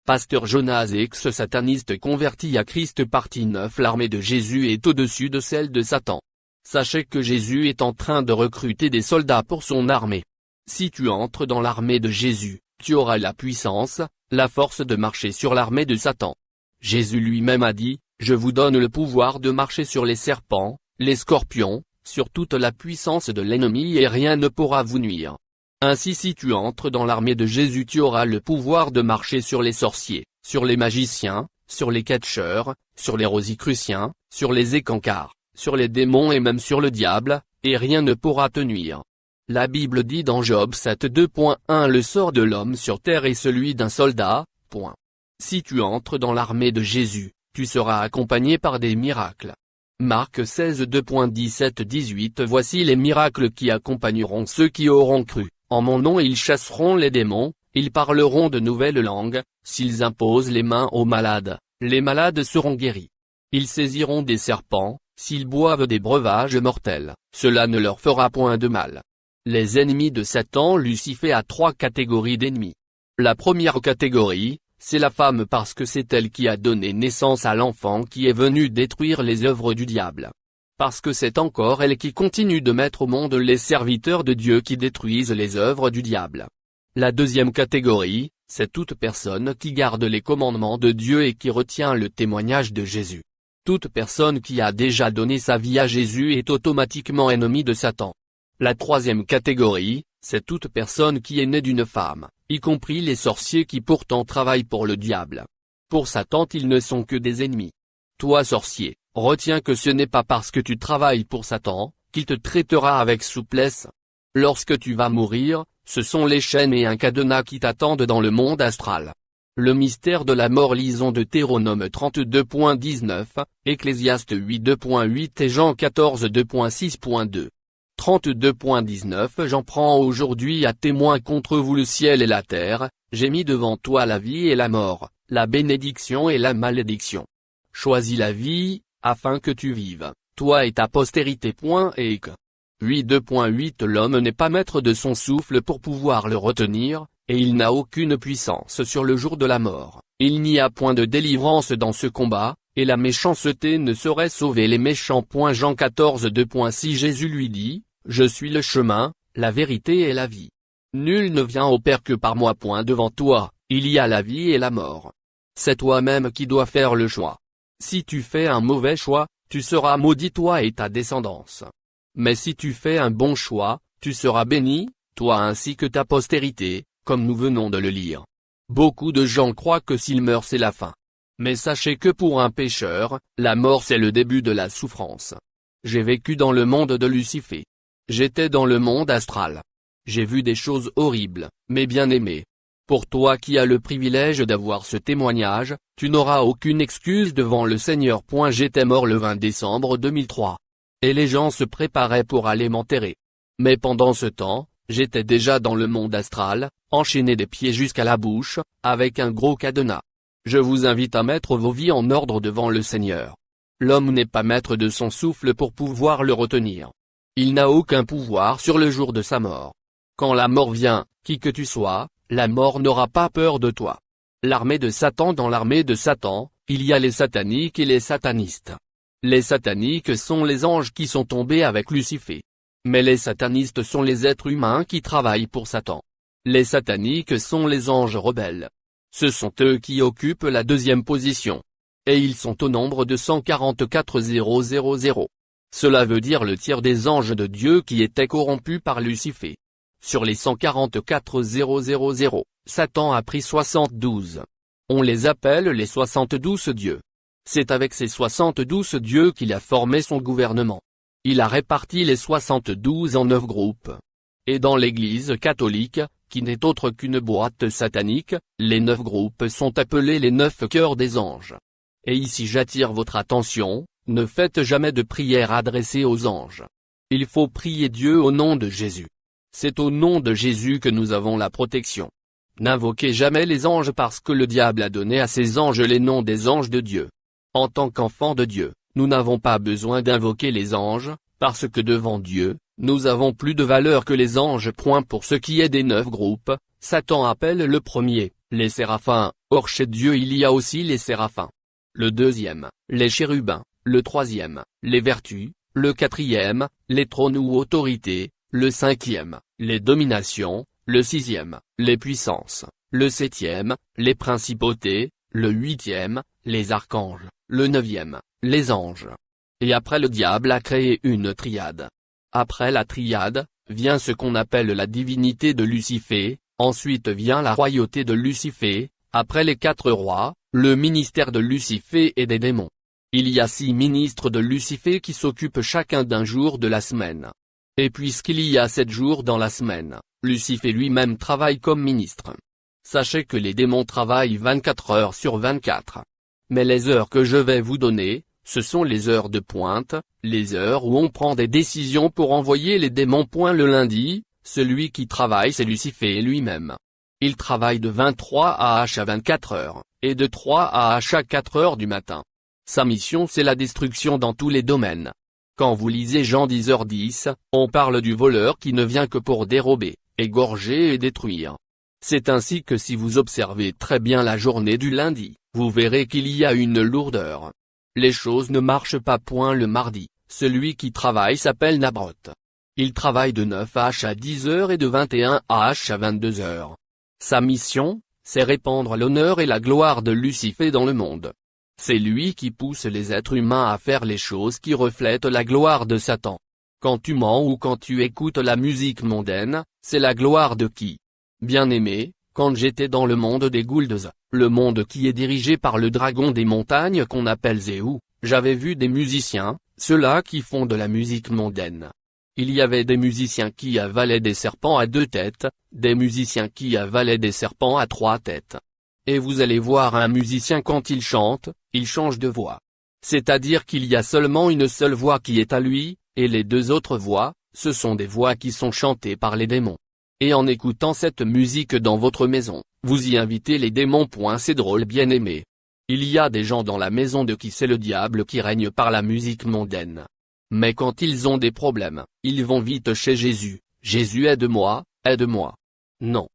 Pasteur Jonas ex-sataniste converti à Christ partie 9. L'armée de Jésus est au-dessus de celle de Satan. Sachez que Jésus est en train de recruter des soldats pour son armée. Si tu entres dans l'armée de Jésus, tu auras la puissance, la force de marcher sur l'armée de Satan. Jésus lui-même a dit, « Je vous donne le pouvoir de marcher sur les serpents, les scorpions, sur toute la puissance de l'ennemi et rien ne pourra vous nuire. » Ainsi si tu entres dans l'armée de Jésus tu auras le pouvoir de marcher sur les sorciers, sur les magiciens, sur les catcheurs, sur les rosicruciens, sur les écancars, sur les démons et même sur le diable, et rien ne pourra te nuire. La Bible dit dans Job 7:2.1 Le sort de l'homme sur terre est celui d'un soldat. Si tu entres dans l'armée de Jésus, tu seras accompagné par des miracles. Marc 16:2.17-18 Voici les miracles qui accompagneront ceux qui auront cru. En mon nom ils chasseront les démons, ils parleront de nouvelles langues, s'ils imposent les mains aux malades, les malades seront guéris. Ils saisiront des serpents, s'ils boivent des breuvages mortels, cela ne leur fera point de mal. Les ennemis de Satan. Lucifer a 3 catégories d'ennemis. La première catégorie, c'est la femme parce que c'est elle qui a donné naissance à l'enfant qui est venu détruire les œuvres du diable. Parce que c'est encore elle qui continue de mettre au monde les serviteurs de Dieu qui détruisent les œuvres du diable. La deuxième catégorie, c'est toute personne qui garde les commandements de Dieu et qui retient le témoignage de Jésus. Toute personne qui a déjà donné sa vie à Jésus est automatiquement ennemie de Satan. La troisième catégorie, c'est toute personne qui est née d'une femme, y compris les sorciers qui pourtant travaillent pour le diable. Pour Satan ils ne sont que des ennemis. Toi sorcier, retiens que ce n'est pas parce que tu travailles pour Satan, qu'il te traitera avec souplesse. Lorsque tu vas mourir, ce sont les chaînes et un cadenas qui t'attendent dans le monde astral. Le mystère de la mort lisons Deutéronome 32.19, Ecclésiaste 8.2.8 et Jean 14.2.6.2. 32.19 J'en prends aujourd'hui à témoin contre vous le ciel et la terre, j'ai mis devant toi la vie et la mort, la bénédiction et la malédiction. Choisis la vie, afin que tu vives, toi et ta postérité. Et que 8.2.8 L'homme n'est pas maître de son souffle pour pouvoir le retenir, et il n'a aucune puissance sur le jour de la mort. Il n'y a point de délivrance dans ce combat, et la méchanceté ne saurait sauver les méchants. Jean 14.2.6 Jésus lui dit, je suis le chemin, la vérité et la vie. Nul ne vient au Père que par moi. Devant toi, il y a la vie et la mort. C'est toi-même qui dois faire le choix. Si tu fais un mauvais choix, tu seras maudit toi et ta descendance. Mais si tu fais un bon choix, tu seras béni, toi ainsi que ta postérité, comme nous venons de le lire. Beaucoup de gens croient que s'ils meurent c'est la fin. Mais sachez que pour un pécheur, la mort c'est le début de la souffrance. J'ai vécu dans le monde de Lucifer. J'étais dans le monde astral. J'ai vu des choses horribles, mais bien aimées. Pour toi qui as le privilège d'avoir ce témoignage, tu n'auras aucune excuse devant le Seigneur. J'étais mort le 20 décembre 2003. Et les gens se préparaient pour aller m'enterrer. Mais pendant ce temps, j'étais déjà dans le monde astral, enchaîné des pieds jusqu'à la bouche, avec un gros cadenas. Je vous invite à mettre vos vies en ordre devant le Seigneur. L'homme n'est pas maître de son souffle pour pouvoir le retenir. Il n'a aucun pouvoir sur le jour de sa mort. Quand la mort vient, qui que tu sois, la mort n'aura pas peur de toi. L'armée de Satan. Dans l'armée de Satan, il y a les sataniques et les satanistes. Les sataniques sont les anges qui sont tombés avec Lucifer. Mais les satanistes sont les êtres humains qui travaillent pour Satan. Les sataniques sont les anges rebelles. Ce sont eux qui occupent la deuxième position. Et ils sont au nombre de 144 000. Cela veut dire le tiers des anges de Dieu qui étaient corrompus par Lucifer. Sur les 144 000, Satan a pris 72. On les appelle les 72 dieux. C'est avec ces 72 dieux qu'il a formé son gouvernement. Il a réparti les 72 en 9 groupes. Et dans l'Église catholique, qui n'est autre qu'une boîte satanique, les 9 groupes sont appelés les 9 cœurs des anges. Et ici j'attire votre attention, ne faites jamais de prière adressée aux anges. Il faut prier Dieu au nom de Jésus. C'est au nom de Jésus que nous avons la protection. N'invoquez jamais les anges parce que le diable a donné à ses anges les noms des anges de Dieu. En tant qu'enfants de Dieu, nous n'avons pas besoin d'invoquer les anges, parce que devant Dieu, nous avons plus de valeur que les anges. Pour ce qui est des 9 groupes, Satan appelle le premier, Les séraphins, or chez Dieu il y a aussi les séraphins. Le deuxième, les chérubins, le troisième, les vertus, le quatrième, les trônes ou autorités, le cinquième, les dominations, le sixième, les puissances, le septième, les principautés, le huitième, les archanges, le neuvième, les anges. Et après le diable a créé une triade. Après la triade, vient ce qu'on appelle la divinité de Lucifer, ensuite vient la royauté de Lucifer, après les 4 rois, le ministère de Lucifer et des démons. Il y a 6 ministres de Lucifer qui s'occupent chacun d'un jour de la semaine. Et puisqu'il y a 7 jours dans la semaine, Lucifer lui-même travaille comme ministre. Sachez que les démons travaillent 24 heures sur 24. Mais les heures que je vais vous donner, ce sont les heures de pointe, les heures où on prend des décisions pour envoyer les démons. Le lundi, celui qui travaille c'est Lucifer lui-même. Il travaille de 23 AH à 24 heures, et de 3 AH à 4 heures du matin. Sa mission c'est la destruction dans tous les domaines. Quand vous lisez Jean 10h10, on parle du voleur qui ne vient que pour dérober, égorger et détruire. C'est ainsi que si vous observez très bien la journée du lundi, vous verrez qu'il y a une lourdeur. Les choses ne marchent pas. Le mardi, celui qui travaille s'appelle Nabroth. Il travaille de 9 h à 10 h et de 21 h à 22 h. Sa mission, c'est répandre l'honneur et la gloire de Lucifer dans le monde. C'est lui qui pousse les êtres humains à faire les choses qui reflètent la gloire de Satan. Quand tu mens ou quand tu écoutes la musique mondaine, c'est la gloire de qui? Bien-aimé, quand j'étais dans le monde des Goulds, le monde qui est dirigé par le dragon des montagnes qu'on appelle Zéhou, j'avais vu des musiciens, ceux-là qui font de la musique mondaine. Il y avait des musiciens qui avalaient des serpents à 2 têtes, des musiciens qui avalaient des serpents à 3 têtes. Et vous allez voir un musicien quand il chante, il change de voix. C'est-à-dire qu'il y a seulement une seule voix qui est à lui, et les 2 autres voix, ce sont des voix qui sont chantées par les démons. Et en écoutant cette musique dans votre maison, vous y invitez les démons. C'est drôle bien-aimé. Il y a des gens dans la maison de qui c'est le diable qui règne par la musique mondaine. Mais quand ils ont des problèmes, ils vont vite chez Jésus. Jésus aide-moi, aide-moi. Non.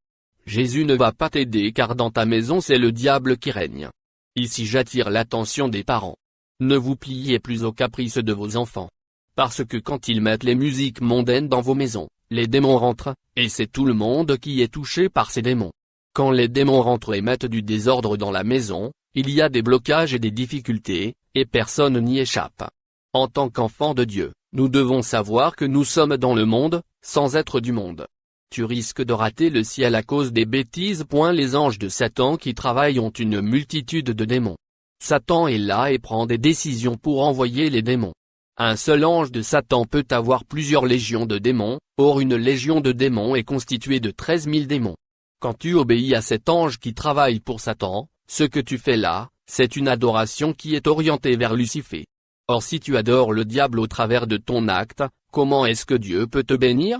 Jésus ne va pas t'aider car dans ta maison c'est le diable qui règne. Ici j'attire l'attention des parents. Ne vous pliez plus aux caprices de vos enfants. Parce que quand ils mettent les musiques mondaines dans vos maisons, les démons rentrent, et c'est tout le monde qui est touché par ces démons. Quand les démons rentrent et mettent du désordre dans la maison, il y a des blocages et des difficultés, et personne n'y échappe. En tant qu'enfants de Dieu, nous devons savoir que nous sommes dans le monde, sans être du monde. Tu risques de rater le ciel à cause des bêtises. Les anges de Satan qui travaillent ont une multitude de démons. Satan est là et prend des décisions pour envoyer les démons. Un seul ange de Satan peut avoir plusieurs légions de démons, or une légion de démons est constituée de 13 000 démons. Quand tu obéis à cet ange qui travaille pour Satan, ce que tu fais là, c'est une adoration qui est orientée vers Lucifer. Or si tu adores le diable au travers de ton acte, comment est-ce que Dieu peut te bénir?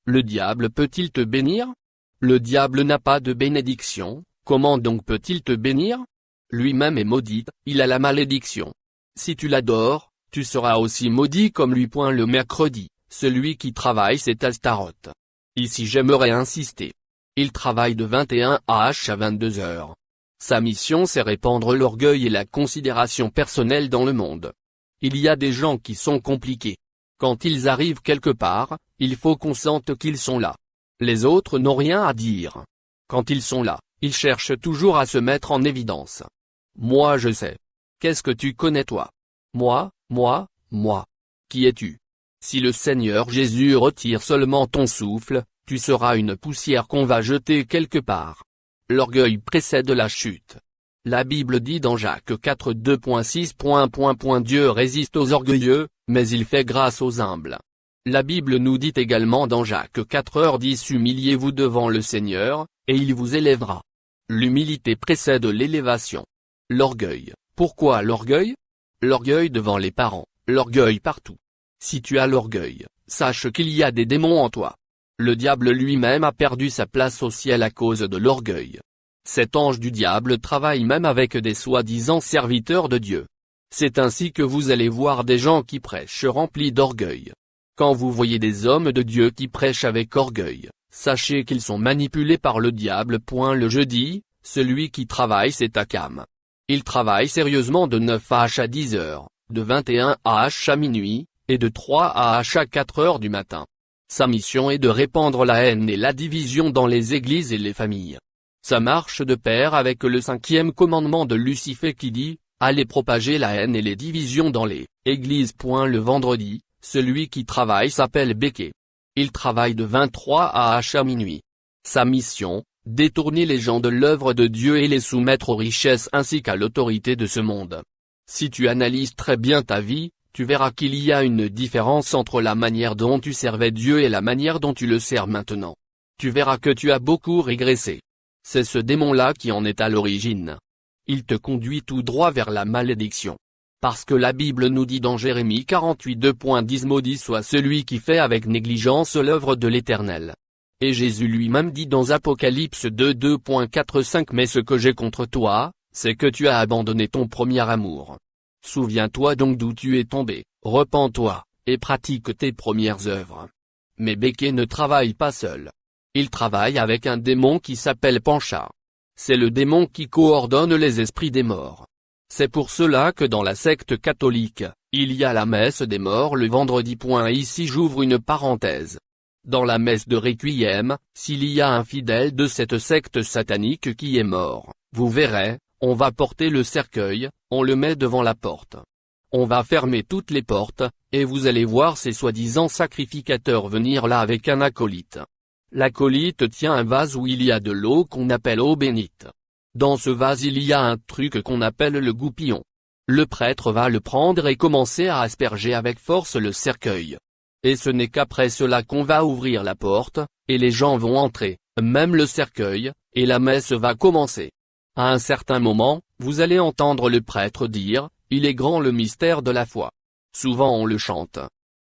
Le diable peut-il te bénir? Le diable n'a pas de bénédiction, comment donc peut-il te bénir? Lui-même est maudit, il a la malédiction. Si tu l'adores, tu seras aussi maudit comme lui. Le mercredi, celui qui travaille c'est Astaroth. Ici j'aimerais insister. Il travaille de 21 h à 22 h. Sa mission c'est répandre l'orgueil et la considération personnelle dans le monde. Il y a des gens qui sont compliqués. Quand ils arrivent quelque part, il faut qu'on sente qu'ils sont là. Les autres n'ont rien à dire. Quand ils sont là, ils cherchent toujours à se mettre en évidence. Moi je sais. Qu'est-ce que tu connais toi? Moi. Qui es-tu? Si le Seigneur Jésus retire seulement ton souffle, tu seras une poussière qu'on va jeter quelque part. L'orgueil précède la chute. La Bible dit dans Jacques 4:2.6. Dieu résiste aux orgueilleux, mais il fait grâce aux humbles. La Bible nous dit également dans Jacques 4:10 humiliez-vous devant le Seigneur, et il vous élèvera. L'humilité précède l'élévation. L'orgueil, pourquoi l'orgueil? L'orgueil devant les parents, l'orgueil partout. Si tu as l'orgueil, sache qu'il y a des démons en toi. Le diable lui-même a perdu sa place au ciel à cause de l'orgueil. Cet ange du diable travaille même avec des soi-disant serviteurs de Dieu. C'est ainsi que vous allez voir des gens qui prêchent remplis d'orgueil. Quand vous voyez des hommes de Dieu qui prêchent avec orgueil, sachez qu'ils sont manipulés par le diable. Le jeudi, celui qui travaille c'est Akam. Il travaille sérieusement de 9h à 10h, de 21h à minuit, et de 3h à 4h du matin. Sa mission est de répandre la haine et la division dans les églises et les familles. Ça marche de pair avec le 5e commandement de Lucifer qui dit, allez propager la haine et les divisions dans les églises. Le vendredi, celui qui travaille s'appelle Béké. Il travaille de 23h à minuit. Sa mission, détourner les gens de l'œuvre de Dieu et les soumettre aux richesses ainsi qu'à l'autorité de ce monde. Si tu analyses très bien ta vie, tu verras qu'il y a une différence entre la manière dont tu servais Dieu et la manière dont tu le sers maintenant. Tu verras que tu as beaucoup régressé. C'est ce démon-là qui en est à l'origine. Il te conduit tout droit vers la malédiction. Parce que la Bible nous dit dans Jérémie 48:2.10 maudit soit celui qui fait avec négligence l'œuvre de l'Éternel. Et Jésus lui-même dit dans Apocalypse 2:2.4-5 mais ce que j'ai contre toi, c'est que tu as abandonné ton premier amour. Souviens-toi donc d'où tu es tombé, repens-toi, et pratique tes premières œuvres. Mais Béké ne travaille pas seul. Il travaille avec un démon qui s'appelle Pancha. C'est le démon qui coordonne les esprits des morts. C'est pour cela que dans la secte catholique, il y a la messe des morts le vendredi. Ici j'ouvre une parenthèse. Dans la messe de Requiem, s'il y a un fidèle de cette secte satanique qui est mort, vous verrez, on va porter le cercueil, on le met devant la porte. On va fermer toutes les portes, et vous allez voir ces soi-disant sacrificateurs venir là avec un acolyte. L'acolyte tient un vase où il y a de l'eau qu'on appelle eau bénite. Dans ce vase il y a un truc qu'on appelle le goupillon. Le prêtre va le prendre et commencer à asperger avec force le cercueil. Et ce n'est qu'après cela qu'on va ouvrir la porte, et les gens vont entrer, même le cercueil, et la messe va commencer. À un certain moment, vous allez entendre le prêtre dire, « Il est grand le mystère de la foi ». Souvent on le chante.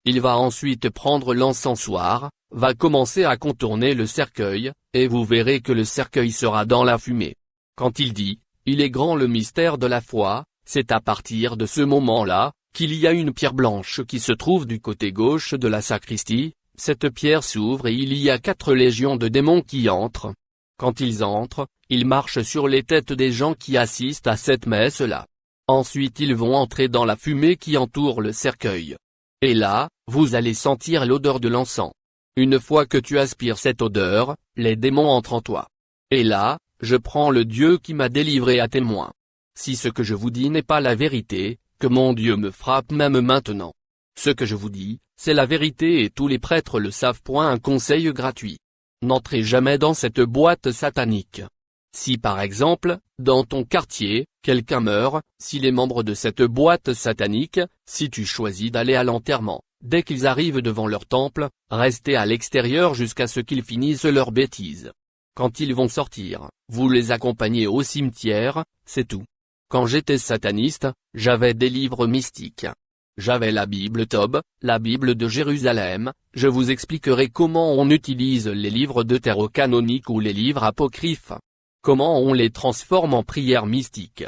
Il va ensuite prendre l'encensoir, va commencer à contourner le cercueil, et vous verrez que le cercueil sera dans la fumée. Quand il dit, « Il est grand le mystère de la foi », c'est à partir de ce moment-là, qu'il y a une pierre blanche qui se trouve du côté gauche de la sacristie, cette pierre s'ouvre et il y a 4 légions de démons qui entrent. Quand ils entrent, ils marchent sur les têtes des gens qui assistent à cette messe-là. Ensuite ils vont entrer dans la fumée qui entoure le cercueil. Et là, vous allez sentir l'odeur de l'encens. Une fois que tu aspires cette odeur, les démons entrent en toi. Et là, je prends le Dieu qui m'a délivré à témoin. Si ce que je vous dis n'est pas la vérité, que mon Dieu me frappe même maintenant. Ce que je vous dis, c'est la vérité et tous les prêtres le savent. Un conseil gratuit. N'entrez jamais dans cette boîte satanique. Si par exemple, dans ton quartier, quelqu'un meurt, si les membres de cette boîte satanique, si tu choisis d'aller à l'enterrement, dès qu'ils arrivent devant leur temple, restez à l'extérieur jusqu'à ce qu'ils finissent leurs bêtises. Quand ils vont sortir, vous les accompagnez au cimetière, c'est tout. Quand j'étais sataniste, j'avais des livres mystiques. J'avais la Bible Tob, la Bible de Jérusalem, je vous expliquerai comment on utilise les livres deutérocanoniques ou les livres apocryphes. Comment on les transforme en prières mystiques.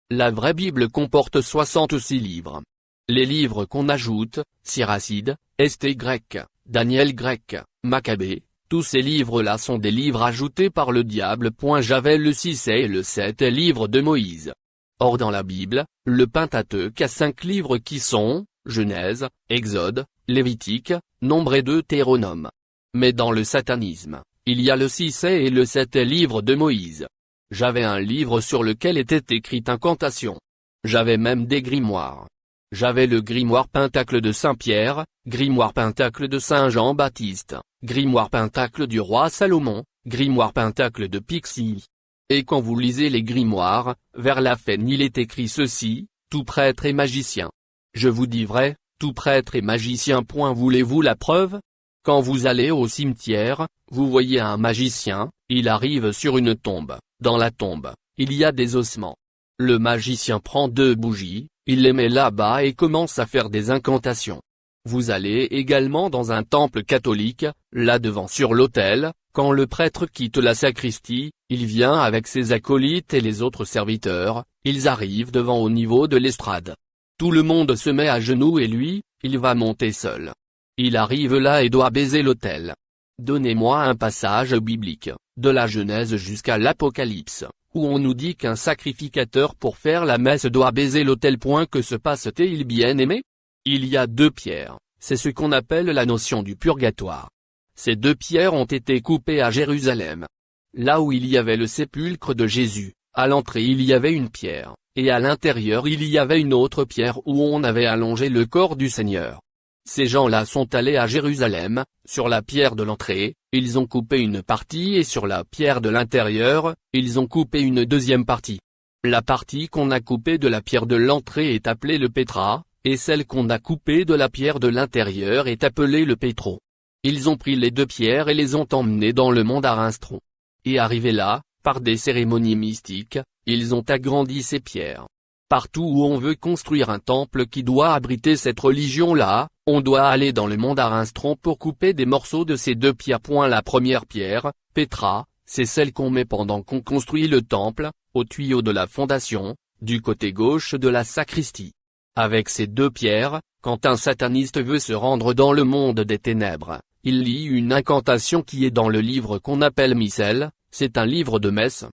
La vraie Bible comporte 66 livres. Les livres qu'on ajoute, Siracide, Esther grec, Daniel grec, Maccabée, tous ces livres-là sont des livres ajoutés par le diable. J'avais le 6 et le 7 livres de Moïse. Or dans la Bible, le Pentateuque a 5 livres qui sont, Genèse, Exode, Lévitique, Nombre et Deutéronome. Mais dans le satanisme, il y a le 6 et le 7 livres de Moïse. J'avais un livre sur lequel était écrite incantation. J'avais même des grimoires. J'avais le grimoire Pentacle de Saint-Pierre, grimoire Pentacle de Saint-Jean-Baptiste, grimoire Pentacle du roi Salomon, grimoire Pentacle de Pixie. Et quand vous lisez les grimoires, vers la fin il est écrit ceci, tout prêtre est magicien. Je vous dis vrai, tout prêtre est magicien. Voulez-vous la preuve? Quand vous allez au cimetière, vous voyez un magicien, il arrive sur une tombe, dans la tombe, il y a des ossements. Le magicien prend 2 bougies, il les met là-bas et commence à faire des incantations. Vous allez également dans un temple catholique, là devant sur l'autel, quand le prêtre quitte la sacristie, il vient avec ses acolytes et les autres serviteurs, ils arrivent devant au niveau de l'estrade. Tout le monde se met à genoux et lui, il va monter seul. Il arrive là et doit baiser l'autel. Donnez-moi un passage biblique, de la Genèse jusqu'à l'Apocalypse, où on nous dit qu'un sacrificateur pour faire la messe doit baiser l'autel. Que se passe-t-il, bien-aimé? Il y a deux pierres, c'est ce qu'on appelle la notion du purgatoire. Ces deux pierres ont été coupées à Jérusalem. Là où il y avait le sépulcre de Jésus, à l'entrée il y avait une pierre, et à l'intérieur il y avait une autre pierre où on avait allongé le corps du Seigneur. Ces gens-là sont allés à Jérusalem, sur la pierre de l'entrée, ils ont coupé une partie et sur la pierre de l'intérieur, ils ont coupé une deuxième partie. La partie qu'on a coupée de la pierre de l'entrée est appelée le pétra, et celle qu'on a coupée de la pierre de l'intérieur est appelée le pétro. Ils ont pris les deux pierres et les ont emmenées dans le mont d'Arinstron. Et arrivés là, par des cérémonies mystiques, ils ont agrandi ces pierres. Partout où on veut construire un temple qui doit abriter cette religion-là, on doit aller dans le mont d'Arinstron pour couper des morceaux de ces deux pierres. La première pierre, pétra, c'est celle qu'on met pendant qu'on construit le temple, au tuyau de la fondation, du côté gauche de la sacristie. Avec ces deux pierres, quand un sataniste veut se rendre dans le monde des ténèbres, il lit une incantation qui est dans le livre qu'on appelle Missel, c'est un livre de messe.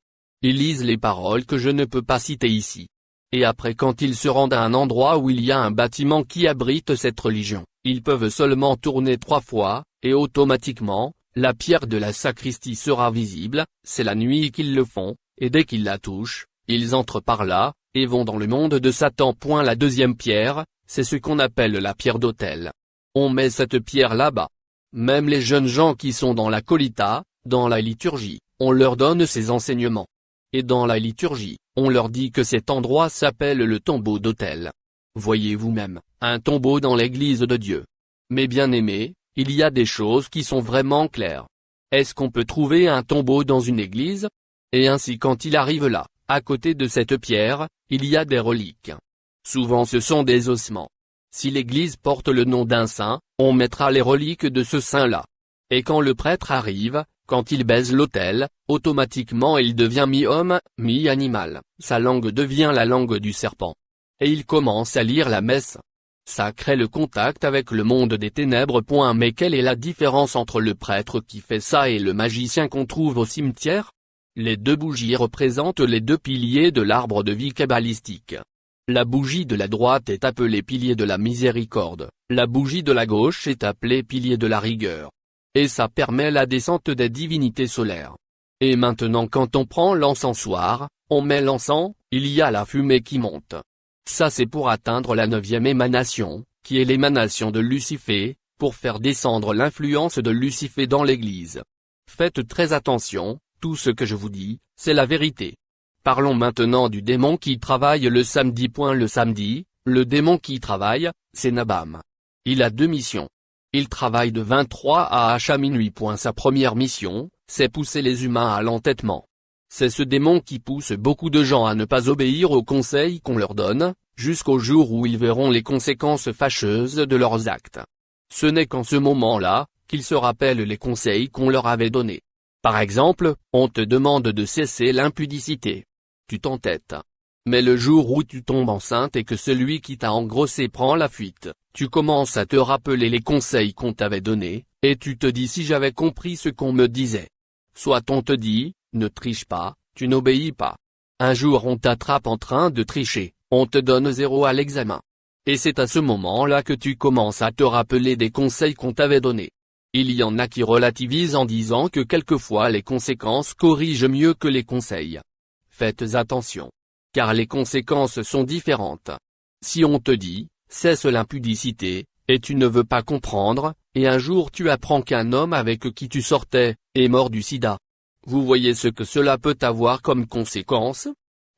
Ils lisent les paroles que je ne peux pas citer ici. Et après, quand ils se rendent à un endroit où il y a un bâtiment qui abrite cette religion, ils peuvent seulement tourner 3 fois, et automatiquement, la pierre de la sacristie sera visible. C'est la nuit qu'ils le font, et dès qu'ils la touchent, ils entrent par là, et vont dans le monde de Satan. La deuxième pierre, c'est ce qu'on appelle la pierre d'autel. On met cette pierre là-bas. Même les jeunes gens qui sont dans la colita, dans la liturgie, on leur donne ces enseignements. Et dans la liturgie, on leur dit que cet endroit s'appelle le tombeau d'autel. Voyez vous-même, un tombeau dans l'église de Dieu. Mais bien aimés, il y a des choses qui sont vraiment claires. Est-ce qu'on peut trouver un tombeau dans une église? Et ainsi quand il arrive là, à côté de cette pierre, il y a des reliques. Souvent ce sont des ossements. Si l'église porte le nom d'un saint, on mettra les reliques de ce saint-là. Et quand le prêtre arrive, quand il baise l'autel, automatiquement il devient mi-homme, mi-animal, sa langue devient la langue du serpent. Et il commence à lire la messe. Ça crée le contact avec le monde des ténèbres. Mais quelle est la différence entre le prêtre qui fait ça et le magicien qu'on trouve au cimetière? Les deux bougies représentent les deux piliers de l'arbre de vie kabbalistique. La bougie de la droite est appelée pilier de la miséricorde, la bougie de la gauche est appelée pilier de la rigueur. Et ça permet la descente des divinités solaires. Et maintenant quand on prend l'encensoir, on met l'encens, il y a la fumée qui monte. Ça c'est pour atteindre la 9e émanation, qui est l'émanation de Lucifer, pour faire descendre l'influence de Lucifer dans l'église. Faites très attention, tout ce que je vous dis, c'est la vérité. Parlons maintenant du démon qui travaille le samedi. Le samedi, le démon qui travaille, c'est Nabam. Il a 2 missions. Il travaille de 23 à minuit. Sa première mission, c'est pousser les humains à l'entêtement. C'est ce démon qui pousse beaucoup de gens à ne pas obéir aux conseils qu'on leur donne, jusqu'au jour où ils verront les conséquences fâcheuses de leurs actes. Ce n'est qu'en ce moment-là, qu'ils se rappellent les conseils qu'on leur avait donnés. Par exemple, on te demande de cesser l'impudicité. Tu t'entêtes. Mais le jour où tu tombes enceinte et que celui qui t'a engrossé prend la fuite, tu commences à te rappeler les conseils qu'on t'avait donnés, et tu te dis si j'avais compris ce qu'on me disait. Soit on te dit, ne triche pas, tu n'obéis pas. Un jour on t'attrape en train de tricher, on te donne 0 à l'examen. Et c'est à ce moment-là que tu commences à te rappeler des conseils qu'on t'avait donnés. Il y en a qui relativisent en disant que quelquefois les conséquences corrigent mieux que les conseils. Faites attention. Car les conséquences sont différentes. Si on te dit, cesse l'impudicité, et tu ne veux pas comprendre, et un jour tu apprends qu'un homme avec qui tu sortais, est mort du sida. Vous voyez ce que cela peut avoir comme conséquence?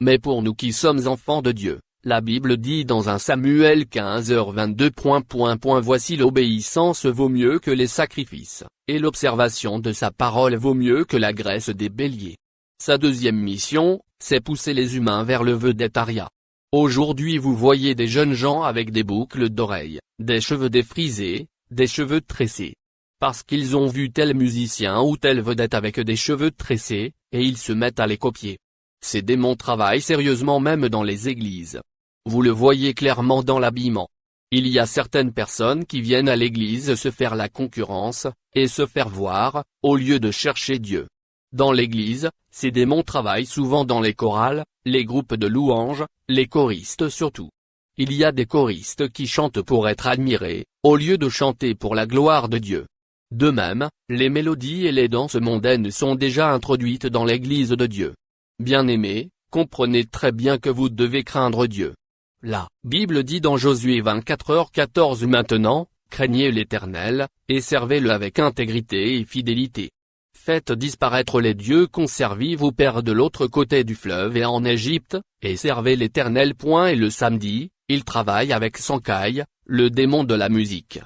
Mais pour nous qui sommes enfants de Dieu, la Bible dit dans 1 Samuel 15h22. Voici l'obéissance vaut mieux que les sacrifices, et l'observation de sa parole vaut mieux que la graisse des béliers. Sa deuxième mission, c'est pousser les humains vers le vedettariat. Aujourd'hui vous voyez des jeunes gens avec des boucles d'oreilles, des cheveux défrisés, des cheveux tressés. Parce qu'ils ont vu tel musicien ou telle vedette avec des cheveux tressés, et ils se mettent à les copier. Ces démons travaillent sérieusement même dans les églises. Vous le voyez clairement dans l'habillement. Il y a certaines personnes qui viennent à l'église se faire la concurrence, et se faire voir, au lieu de chercher Dieu. Dans l'église, ces démons travaillent souvent dans les chorales, les groupes de louanges, les choristes surtout. Il y a des choristes qui chantent pour être admirés, au lieu de chanter pour la gloire de Dieu. De même, les mélodies et les danses mondaines sont déjà introduites dans l'église de Dieu. Bien-aimés, comprenez très bien que vous devez craindre Dieu. La Bible dit dans Josué 24h14 maintenant, craignez l'Éternel, et servez-le avec intégrité et fidélité. Faites disparaître les dieux qu'ont servi vos pères de l'autre côté du fleuve et en Égypte, et servez l'Éternel. Et le samedi, il travaille avec Sankai, le démon de la musique.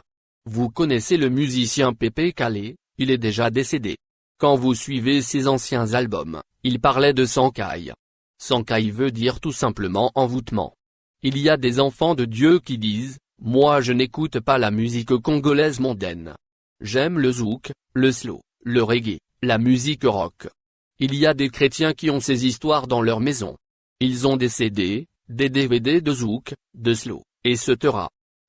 Vous connaissez le musicien Pépé Calais, il est déjà décédé. Quand vous suivez ses anciens albums, il parlait de Sankai. Sankai veut dire tout simplement envoûtement. Il y a des enfants de Dieu qui disent, « Moi je n'écoute pas la musique congolaise mondaine. J'aime le zouk, le slow, le reggae, la musique rock. » Il y a des chrétiens qui ont ces histoires dans leur maison. Ils ont des CD, des DVD de zouk, de slow, etc.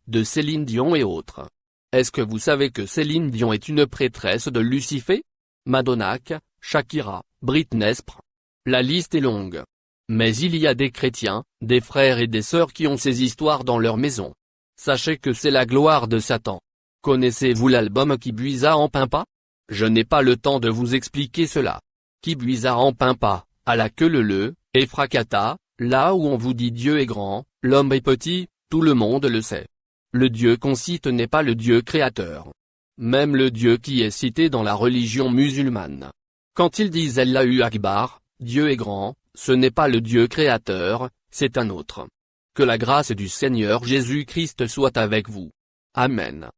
De Céline Dion et autres. Est-ce que vous savez que Céline Dion est une prêtresse de Lucifer? Madonna, Shakira, Britney Spears. La liste est longue. Mais il y a des chrétiens, des frères et des sœurs qui ont ces histoires dans leur maison. Sachez que c'est la gloire de Satan. Connaissez-vous l'album Qui Buisa en Pimpa? Je n'ai pas le temps de vous expliquer cela. Qui Buisa en Pimpa, à la queue leu, et fracata, là où on vous dit Dieu est grand, l'homme est petit, tout le monde le sait. Le Dieu qu'on cite n'est pas le Dieu créateur. Même le Dieu qui est cité dans la religion musulmane. Quand ils disent Allahu Akbar, Dieu est grand, ce n'est pas le Dieu créateur, c'est un autre. Que la grâce du Seigneur Jésus-Christ soit avec vous. Amen.